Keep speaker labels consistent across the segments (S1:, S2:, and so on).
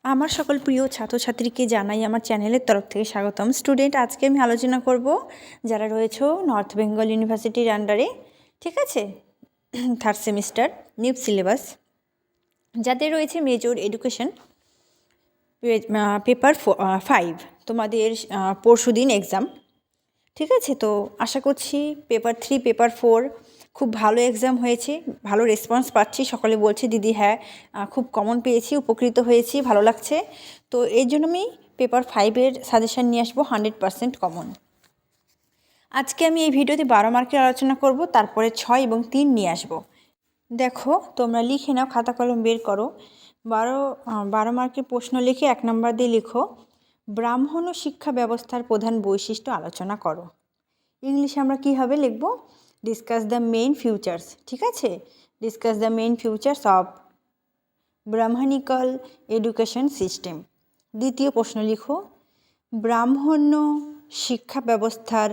S1: আমার সকল প্রিয় ছাত্রছাত্রীকে জানাই আমার চ্যানেলের তরফ থেকে স্বাগতম। স্টুডেন্ট, আজকে আমি আলোচনা করব যারা রয়েছে নর্থ বেঙ্গল ইউনিভার্সিটির আন্ডারে, ঠিক আছে, থার্ড সেমিস্টার নিউ সিলেবাস, যাদের রয়েছে মেজর এডুকেশন পেপার 5, তোমাদের পরশু দিন এক্সাম, ঠিক আছে। তো আশা করছি পেপার 3 পেপার 4 খুব ভালো এক্সাম হয়েছে, ভালো রেসপন্স পাচ্ছি, সকলে বলছে দিদি হ্যাঁ খুব কমন পেয়েছি, উপকৃত হয়েছি, ভালো লাগছে। তো এই জন্য আমি পেপার 5-এর সাজেশান নিয়ে আসবো 100% কমন। আজকে আমি এই ভিডিওতে 12 মার্কের আলোচনা করব, তারপরে 6 এবং 3 নিয়ে আসবো। দেখো, তোমরা লিখে নাও, খাতা কলম বের করো। 12 মার্কের প্রশ্ন লিখে 1 নম্বর দিয়ে লিখো, ব্রাহ্মণ ও শিক্ষা ব্যবস্থার প্রধান বৈশিষ্ট্য আলোচনা করো। ইংলিশে আমরা কীভাবে লিখব? ডিসকাস দ্য মেইন ফিউচার্স, ঠিক আছে, discuss the main features of Brahmanical education system. দ্বিতীয় প্রশ্ন লিখো, ব্রাহ্মণ্য শিক্ষা ব্যবস্থার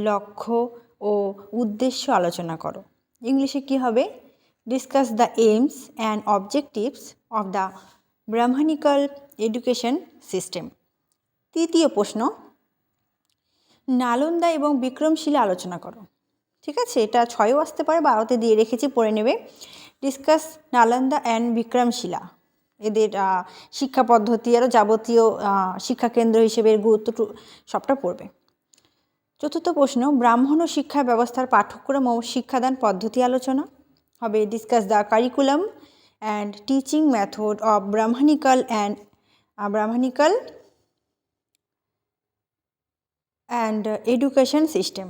S1: লক্ষ্য ও উদ্দেশ্য আলোচনা করো। ইংলিশে কী হবে? Discuss the aims and objectives of the Brahmanical education system. তৃতীয় প্রশ্ন, নালন্দা এবং বিক্রমশিলা আলোচনা করো, ঠিক আছে। এটা 6ও আসতে পারে, 12তে দিয়ে রেখেছি, পড়ে নেবে। ডিসকাস নালন্দা অ্যান্ড বিক্রমশিলা, এদের শিক্ষা পদ্ধতি, আরও যাবতীয় শিক্ষাকেন্দ্র হিসেবে গুরুত্ব সবটা পড়বে। চতুর্থ প্রশ্ন, ব্রাহ্মণ ও শিক্ষা ব্যবস্থার পাঠ্যক্রম ও শিক্ষাদান পদ্ধতি আলোচনা হবে। Discuss the curriculum and teaching method of Brahmanical and education system.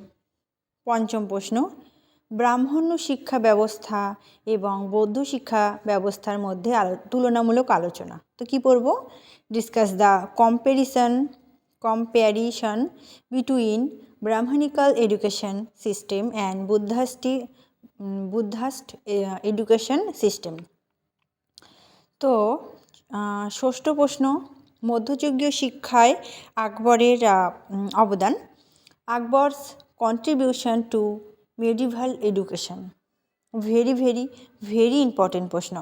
S1: পঞ্চম প্রশ্ন, ব্রাহ্মণ্য শিক্ষা ব্যবস্থা এবং বৌদ্ধ শিক্ষা ব্যবস্থার মধ্যে তুলনামূলক আলোচনা। তো কী পড়ব? Discuss the comparison between Brahmanical education system and Buddhist education system. তো ষষ্ঠ প্রশ্ন, মধ্যযুগীয় শিক্ষায় আকবরের অবদান, Akbar's contribution to medieval education. Very very very important প্রশ্ন।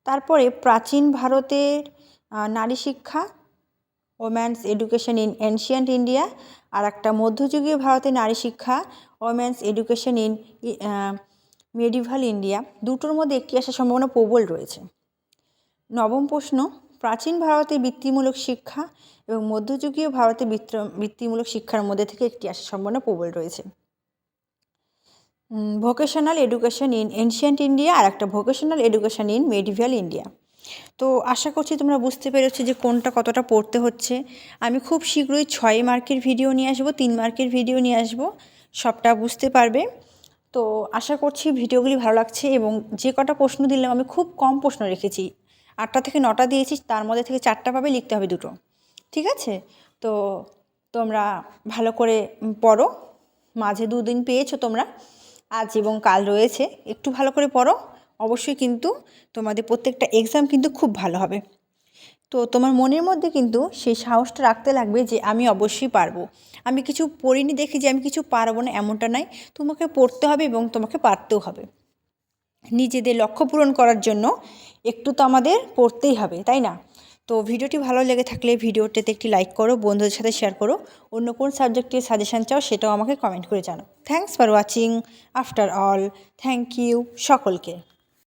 S1: তারপরে প্রাচীন ভারতের নারী শিক্ষা, women's education in ancient India, আর একটা মধ্যযুগীয় ভারতের নারী শিক্ষা, women's education in medieval India. দুটোর মধ্যে একটি আসার সম্ভাবনা প্রবল রয়েছে। নবম প্রশ্ন, প্রাচীন ভারতের বৃত্তিমূলক শিক্ষা এবং মধ্যযুগীয় ভারতের বৃত্তিমূলক শিক্ষার মধ্যে থেকে একটি আসার সম্ভাবনা প্রবল রয়েছে। Vocational education in ancient India, আর একটা vocational education in medieval India. তো আশা করছি তোমরা বুঝতে পেরেছো যে কোনটা কতটা পড়তে হচ্ছে। আমি খুব শীঘ্রই 6 মার্কের ভিডিও নিয়ে আসবো, 3 মার্কের ভিডিও নিয়ে আসবো, সবটা বুঝতে পারবে। তো আশা করছি ভিডিওগুলি ভালো লাগছে, এবং যে কটা প্রশ্ন দিলাম আমি খুব কম প্রশ্ন রেখেছি, 8টা থেকে 9টা দিয়েছি, তার মধ্যে থেকে 4টা পাবে, লিখতে হবে 2টো, ঠিক আছে। তো তোমরা ভালো করে পড়ো, মাঝে 2 দিন পেয়েছো তোমরা, আজ এবং কাল রয়েছে, একটু ভালো করে পড়ো, অবশ্যই কিন্তু তোমাদের প্রত্যেকটা এক্সাম কিন্তু খুব ভালো হবে। তো তোমার মনের মধ্যে কিন্তু সেই সাহসটা রাখতে লাগবে যে আমি অবশ্যই পারবো। আমি কিছু পড়িনি দেখি যে আমি কিছু পারবো না, এমনটা নয়, তোমাকে পড়তে হবে এবং তোমাকে পারতেও হবে। নিজেদের লক্ষ্য পূরণ করার জন্য একটু তো আমাদের পড়তেই হবে, তাই না? তো ভিডিওটি ভালো লেগে থাকলে ভিডিওটিতে একটি লাইক করো, বন্ধুদের সাথে শেয়ার করো। অন্য কোন সাবজেক্টের সাজেশান চাও সেটাও আমাকে কমেন্ট করে জানাও। Thanks for watching. After all, thank you সকলকে।